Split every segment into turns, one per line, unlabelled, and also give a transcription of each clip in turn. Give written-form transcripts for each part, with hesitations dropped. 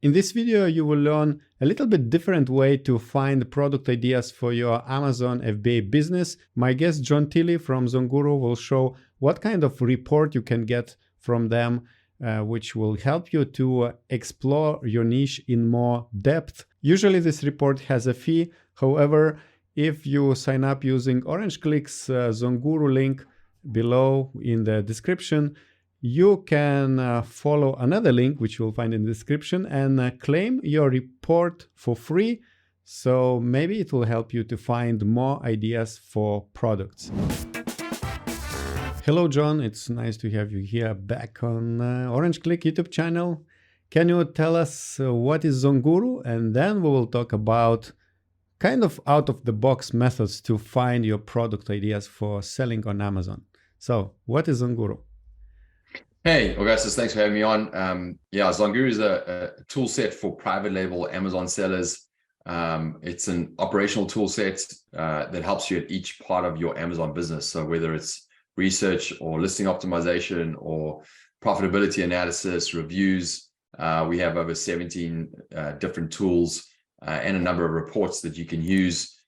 In this video, you will learn a little bit different way to find product ideas for your Amazon FBA business. My guest John Tilley from Zonguru will show what kind of report you can get from them, which will help you to explore your niche in more depth. Usually this report has a fee. However, if you sign up using OrangeClick's Zonguru link below in the description, you can follow another link, which you'll find in the description, and claim your report for free. So maybe it will help you to find more ideas for products. Hello, John. It's nice to have you here back on OrangeClick YouTube channel. Can you tell us what is Zonguru? And then we will talk about kind of out-of-the-box methods to find your product ideas for selling on Amazon. So what is Zonguru?
Hey, Augustus, thanks for having me on. Yeah, Zonguru is a tool set for private label Amazon sellers. It's an operational tool set that helps you at each part of your Amazon business. So whether it's research or listing optimization or profitability analysis, reviews, we have over 17 different tools and a number of reports that you can use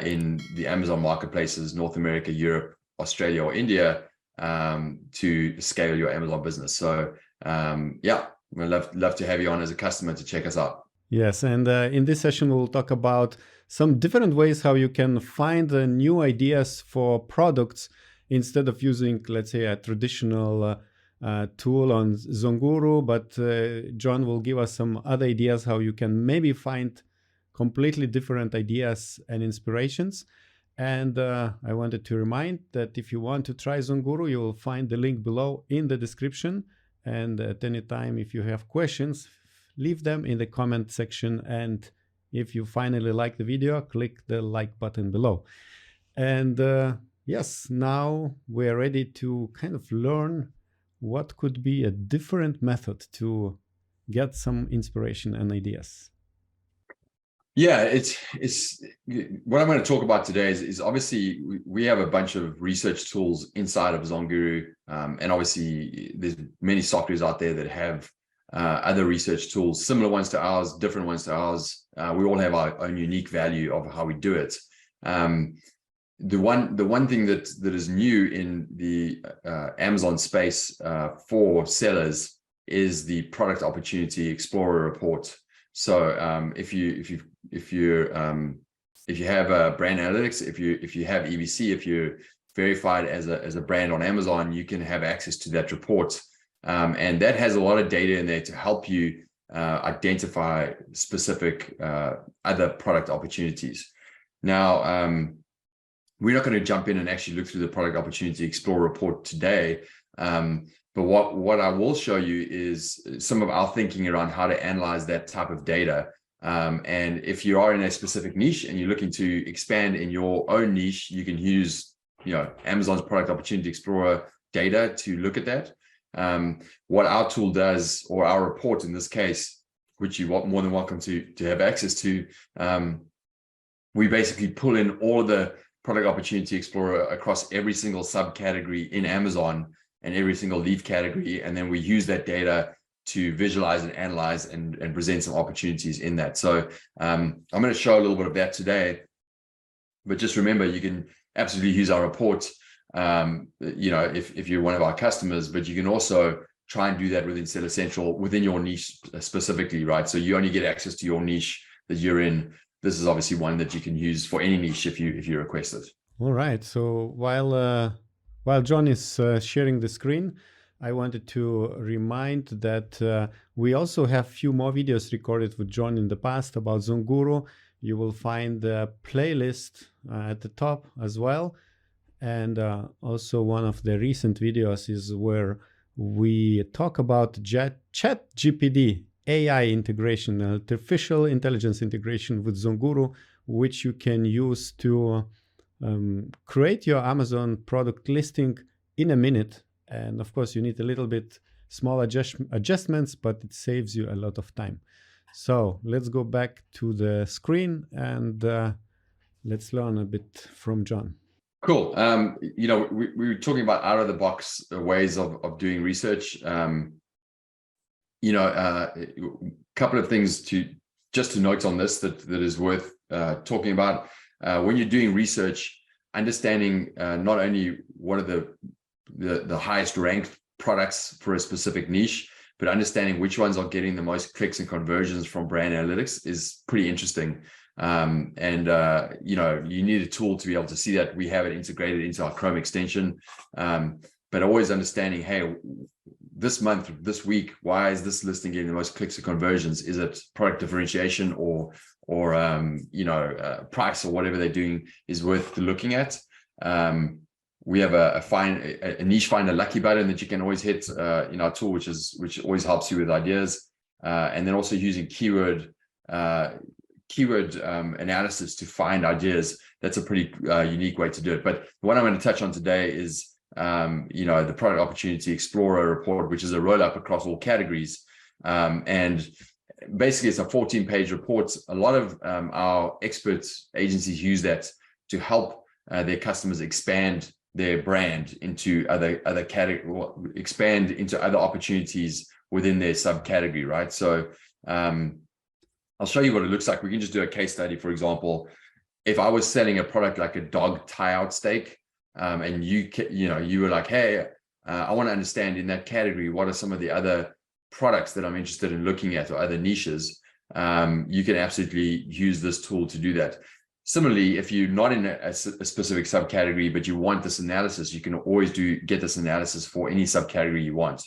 in the Amazon marketplaces, North America, Europe, Australia, or India, to scale your Amazon business. So yeah, we'd love to have you on as a customer to check us out.
Yes, and in this session we'll talk about some different ways how you can find new ideas for products instead of using, let's say, a traditional tool on Zonguru. But John will give us some other ideas how you can maybe find completely different ideas and inspirations. And I wanted to remind that if you want to try Zonguru, you will find the link below in the description. And at any time, if you have questions, leave them in the comment section. And if you finally like the video, click the like button below. And yes, now we're ready to kind of learn what could be a different method to get some inspiration and ideas.
Yeah, it's what I'm going to talk about today is obviously we have a bunch of research tools inside of Zonguru, and obviously there's many softwares out there that have other research tools, similar ones to ours, different ones to ours. We all have our own unique value of how we do it. The one thing that is new in the Amazon space for sellers is the Product Opportunity Explorer report. So if you have a brand analytics, if you have EBC, if you're verified as a brand on Amazon, you can have access to that report, and that has a lot of data in there to help you identify specific other product opportunities. Now, we're not going to jump in and actually look through the Product Opportunity Explorer report today. But what I will show you is some of our thinking around how to analyze that type of data. And if you are in a specific niche and you're looking to expand in your own niche, you can use, Amazon's Product Opportunity Explorer data to look at that. What our tool does, or our report in this case, which you are more than welcome to have access to, we basically pull in all the Product Opportunity Explorer across every single subcategory in Amazon and every single lead category. And then we use that data to visualize and analyze and present some opportunities in that. So I'm going to show a little bit of that today, but just remember, you can absolutely use our report, if you're one of our customers, but you can also try and do that within Seller Central, within your niche specifically, right? So you only get access to your niche that you're in. This is obviously one that you can use for any niche if you request it.
All right. So while John is sharing the screen, I wanted to remind that we also have a few more videos recorded with John in the past about Zonguru. You will find the playlist at the top as well. And also one of the recent videos is where we talk about ChatGPT, AI integration, artificial intelligence integration with Zonguru, which you can use to create your Amazon product listing in a minute. And of course, you need a little bit small adjustments, but it saves you a lot of time. So let's go back to the screen and let's learn a bit from John.
Cool. We were talking about out of the box ways of doing research. couple of things just to note on this that is worth talking about. When you're doing research, understanding not only what are the highest ranked products for a specific niche, but understanding which ones are getting the most clicks and conversions from brand analytics is pretty interesting. You know, you need a tool to be able to see that. We have it integrated into our Chrome extension, but always understanding, hey, this month, this week, why is this listing getting the most clicks or conversions? Is it product differentiation or you know, price or whatever they're doing is worth looking at. We have a niche finder lucky button that you can always hit in our tool, which always helps you with ideas. And then also using keyword analysis to find ideas. That's a pretty unique way to do it. But what I'm going to touch on today is you know, the Product Opportunity Explorer report, which is a roll-up across all categories. And basically, it's a 14-page report. A lot of our expert agencies use that to help their customers expand their brand into other category, expand into other opportunities within their subcategory, right? So I'll show you what it looks like. We can just do a case study. For example, if I was selling a product like a dog tie-out steak, and you were like, hey, I want to understand in that category, what are some of the other products that I'm interested in looking at or other niches, you can absolutely use this tool to do that. Similarly, if you're not in a specific subcategory, but you want this analysis, you can always get this analysis for any subcategory you want.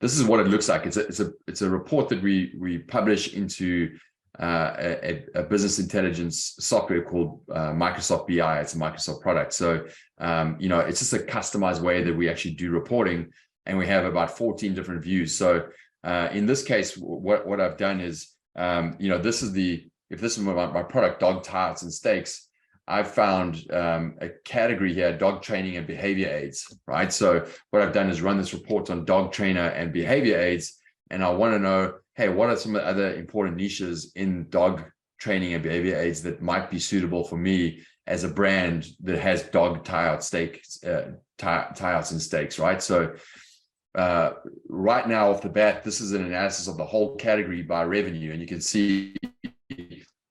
This is what it looks like. It's a report that we publish into a business intelligence software called Microsoft BI. It's a Microsoft product. So, you know, it's just a customized way that we actually do reporting, and we have about 14 different views. So in this case, what I've done is, you know, if this is my product, dog tie-outs and steaks, I've found a category here, dog training and behavior aids, right? So what I've done is run this report on dog trainer and behavior aids, and I want to know, hey, what are some of the other important niches in dog training and behavior aids that might be suitable for me as a brand that has dog tie-out steaks, tie-outs and steaks, right? So right now off the bat, this is an analysis of the whole category by revenue, and you can see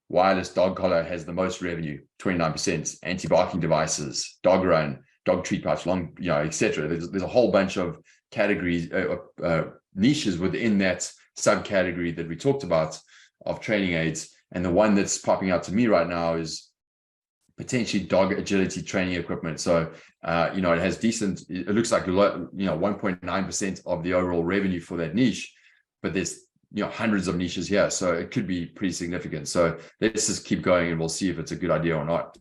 wireless dog collar has the most revenue, 29%, anti-barking devices, dog run, dog treat pouch, long, you know, etc. There's a whole bunch of categories, niches within that subcategory that we talked about of training aids. And the one that's popping out to me right now is potentially dog agility training equipment. So, you know, it has decent, it looks like, you know, 1.9% of the overall revenue for that niche, but there's, you know, hundreds of niches here. So it could be pretty significant. So let's just keep going and we'll see if it's a good idea or not.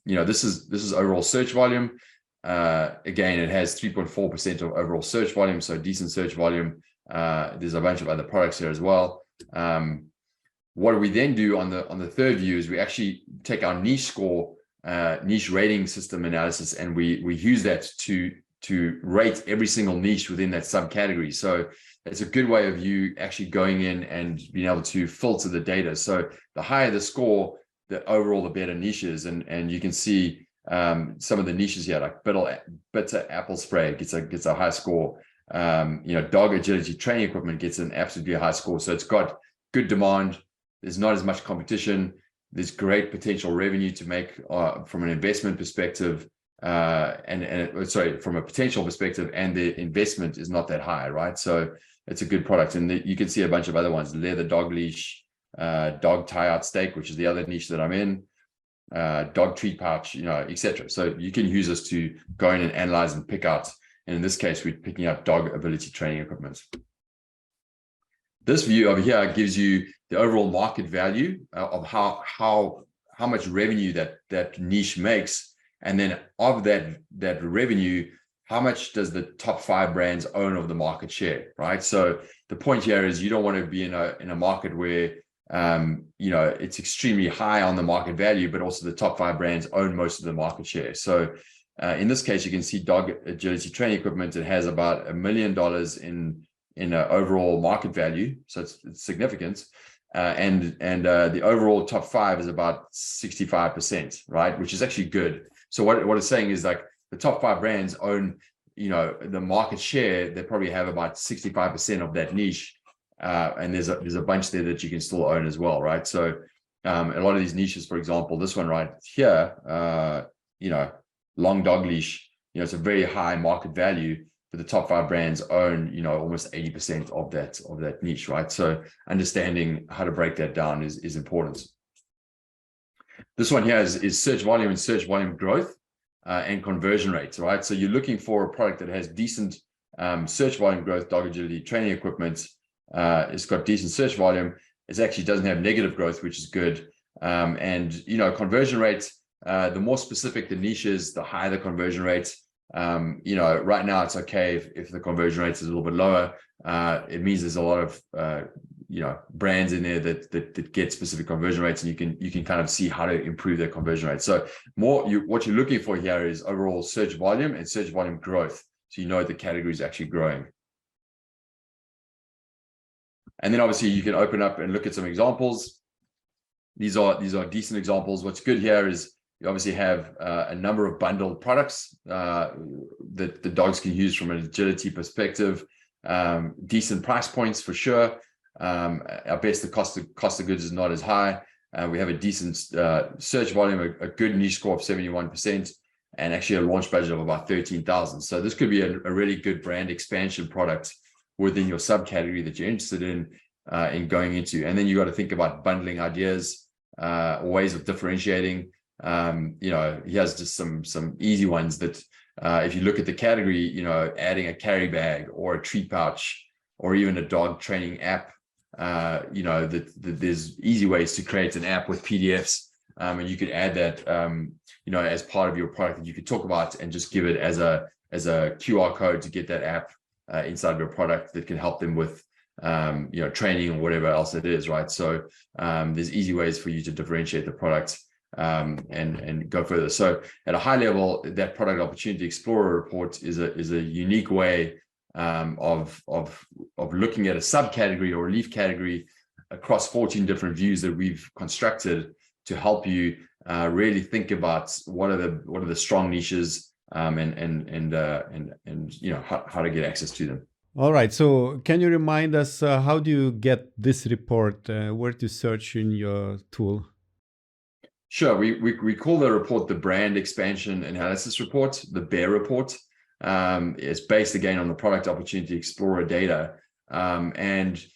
You know, this is overall search volume. Again, it has 3.4% of overall search volume. So decent search volume. There's a bunch of other products here as well. What we then do on the third view is we actually take our niche score, niche rating system analysis, and we use that to rate every single niche within that subcategory. So it's a good way of you actually going in and being able to filter the data. So the higher the score, the overall the better niches, and you can see some of the niches here, like bitter apple spray gets a high score. You know, dog agility training equipment gets an absolutely high score. So it's got good demand. There's not as much competition. There's great potential revenue to make from an investment perspective, from a potential perspective, and the investment is not that high, right? So it's a good product. And you can see a bunch of other ones: leather dog leash, dog tie-out steak, which is the other niche that I'm in, dog treat pouch, you know, etc. So you can use this to go in and analyze and pick out. And in this case, we're picking up dog ability training equipment. This view over here gives you the overall market value of how much revenue that niche makes, and then of that revenue, how much does the top 5 brands own of the market share, right? So the point here is you don't want to be in a market where you know, it's extremely high on the market value, but also the top 5 brands own most of the market share. So in this case, you can see dog agility training equipment. It has about $1 million in overall market value, so it's significant. And the overall top 5 is about 65%, right? Which is actually good. So what it's saying is, like, the top 5 brands own, you know, the market share. They probably have about 65% of that niche, and there's a bunch there that you can still own as well, right? So a lot of these niches, for example, this one right here, long dog leash, it's a very high market value, but the top 5 brands own, almost 80% of that niche, right? So understanding how to break that down is important. This one here is search volume and search volume growth and conversion rates, right? So you're looking for a product that has decent search volume growth, dog agility training equipment. It's got decent search volume. It actually doesn't have negative growth, which is good. And conversion rates, the more specific the niche is, the higher the conversion rates. Right now it's okay if the conversion rate is a little bit lower. It means there's a lot of brands in there that get specific conversion rates, and you can kind of see how to improve their conversion rate. So what you're looking for here is overall search volume and search volume growth, so the category is actually growing. And then obviously you can open up and look at some examples. These are decent examples. What's good here is you obviously have a number of bundled products that the dogs can use from an agility perspective. Decent price points for sure. Our best, the cost of goods is not as high. We have a decent search volume, a good niche score of 71%, and actually a launch budget of about 13,000. So this could be a really good brand expansion product within your subcategory that you're interested in going into. And then you got to think about bundling ideas, ways of differentiating. He has just some easy ones that if you look at the category, adding a carry bag or a treat pouch or even a dog training app, that there's easy ways to create an app with PDFs, and you could add that as part of your product that you could talk about, and just give it as a QR code to get that app inside of your product that can help them with training or whatever else it is, right? So there's easy ways for you to differentiate the product and go further. So at a high level, that product opportunity explorer report is a unique way of looking at a subcategory or a leaf category across 14 different views that we've constructed to help you really think about what are the strong niches and how to get access to them.
All right. So can you remind us how do you get this report? Where to search in your tool?
Sure. We call the report the Brand Expansion Analysis Report, the BEAR report. It's based again on the Product Opportunity Explorer data. If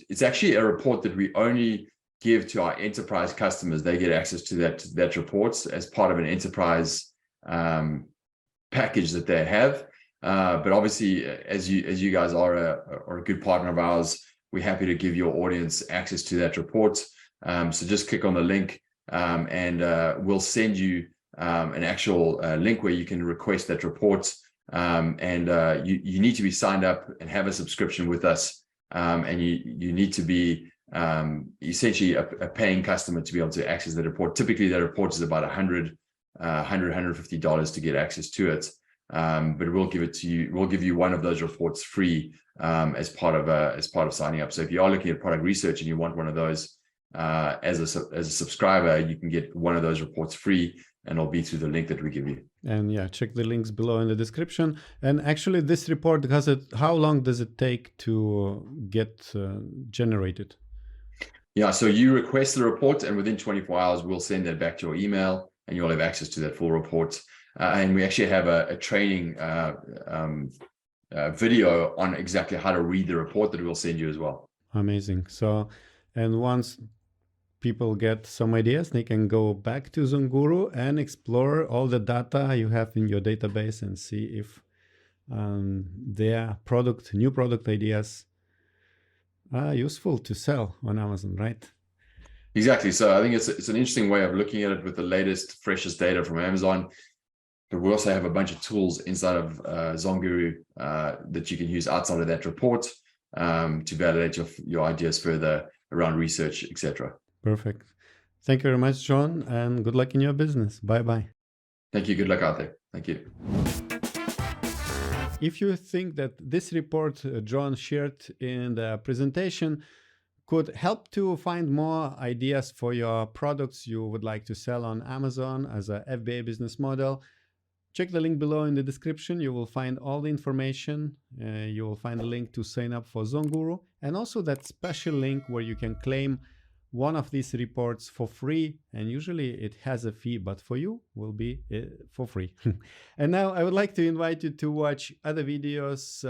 it's actually a report that we only give to our enterprise customers. They get access to that report as part of an enterprise package that they have. But obviously, as you guys are a good partner of ours, we're happy to give your audience access to that report. So just click on the link and we'll send you an actual link where you can request that report. You need to be signed up and have a subscription with us. And you need to be essentially a paying customer to be able to access that report. Typically, that report is about $150 to get access to it. But we'll give it to you. We'll give you one of those reports free as part of signing up. So if you are looking at product research and you want one of those as a subscriber, you can get one of those reports free, and it'll be through the link that we give you. And
yeah, check the links below in the description. And actually, this report, how long does it take to get generated?
Yeah, so you request the report, and within 24 hours, we'll send that back to your email, and you'll have access to that full report. And we actually have a training video on exactly how to read the report that we'll send you as well.
Amazing. So, and once people get some ideas, they can go back to ZonGuru and explore all the data you have in your database and see if their new product ideas are useful to sell on Amazon, right?
Exactly. So I think it's an interesting way of looking at it with the latest, freshest data from Amazon. But we also have a bunch of tools inside of ZonGuru that you can use outside of that report to validate your ideas further around research, etc.
Perfect. Thank you very much, John, and good luck in your business. Bye-bye.
Thank you. Good luck out there. Thank you.
If you think that this report John shared in the presentation could help to find more ideas for your products you would like to sell on Amazon as a FBA business model, check the link below in the description. You will find all the information. You will find a link to sign up for ZonGuru, and also that special link where you can claim one of these reports for free. And usually it has a fee, but for you will be for free. And now I would like to invite you to watch other videos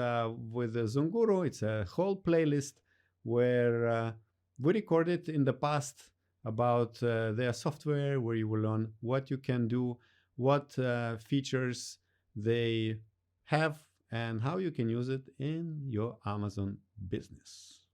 with ZonGuru. It's a whole playlist where we recorded in the past about their software, where you will learn what you can do, what features they have, and how you can use it in your Amazon business.